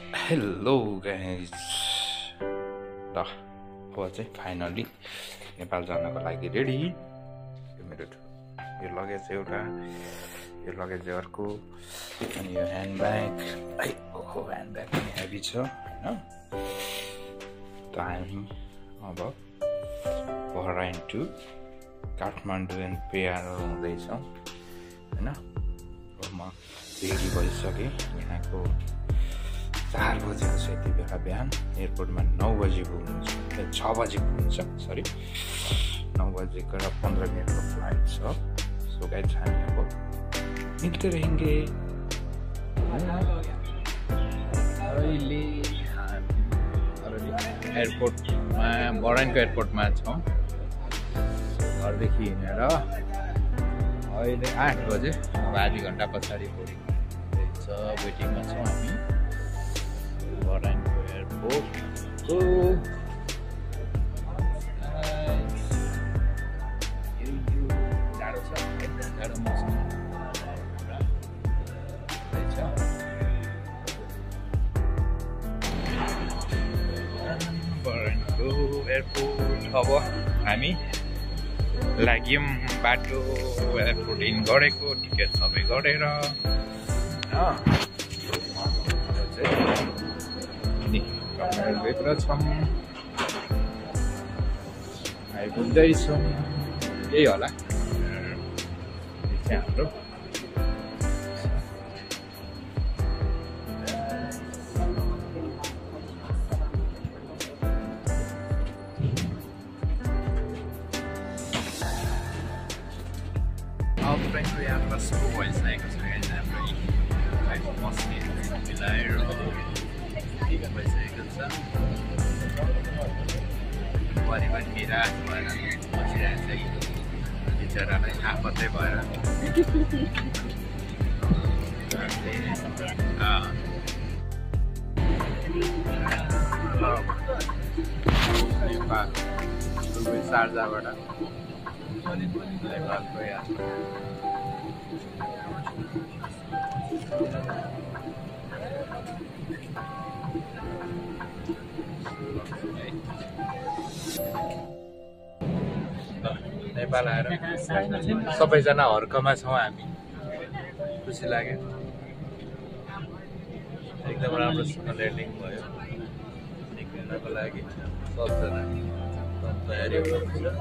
Hello guys ल अब चाहिँ फाइनली नेपाल जानको लागि रेडी। यो मेरो यो लगेज एउटा, यो लगेज अर्को, अनि यो ह्यान्डब्याग। ह्यान्डब्याग पनि हेभी छ होइन। त हामी अब बहराइन टु काठमाडौँ एन्ड पेयार हुँदैछौँ होइन। अब म रेडी भइसकेँ। यहाँको 4 बजेको छ यति बेला बिहान। एयरपोर्टमा 9 बजी पुग्नुहुन्छ, 6 बजी पुग्नुहुन्छ, सरी 9 बजेको र 15 मिनटको फ्लाइट छ। सो गाइस हामी अब मिलते रहेंगे। अहिले एयरपोर्टमा, बहराइनको एयरपोर्टमा छौँ। घरदेखि हिँडेर अहिले 8 बजे, अब आधी घन्टा पछाडि बोर्डिङ हुँदैछ। वेटिङमा छौँ हामी बहराइनको एयरपोर्टको। जाडो छ, जाडो मौसम रहेछ। बहराइनको एयरपोर्ट अब हामी लाग्यौँ बाटो। एयरपोर्ट इन गरेको, टिकट सबै गरेर भित्र छौँ, आइपुग्दैछौँ। यही होला चाहिँ हाम्रो ट्रेनको यात्रा सुरु भइसकेको छ। हाम्रो बस्ने मिलाएर भइसकेको छ। परिवार निराश भएर बसिरहेको छ। बिचरालाई आपत्तै भएर शारजाबाट नेपालको यात्रा। नेपाल आएर सबैजना हर्कमा छौँ हामी। खुसी लाग्यो, एकदम राम्रोसँग ल्यान्डिङ भयो। निक्लिनको लागि सबजना तयारी हुनुहुन्छ।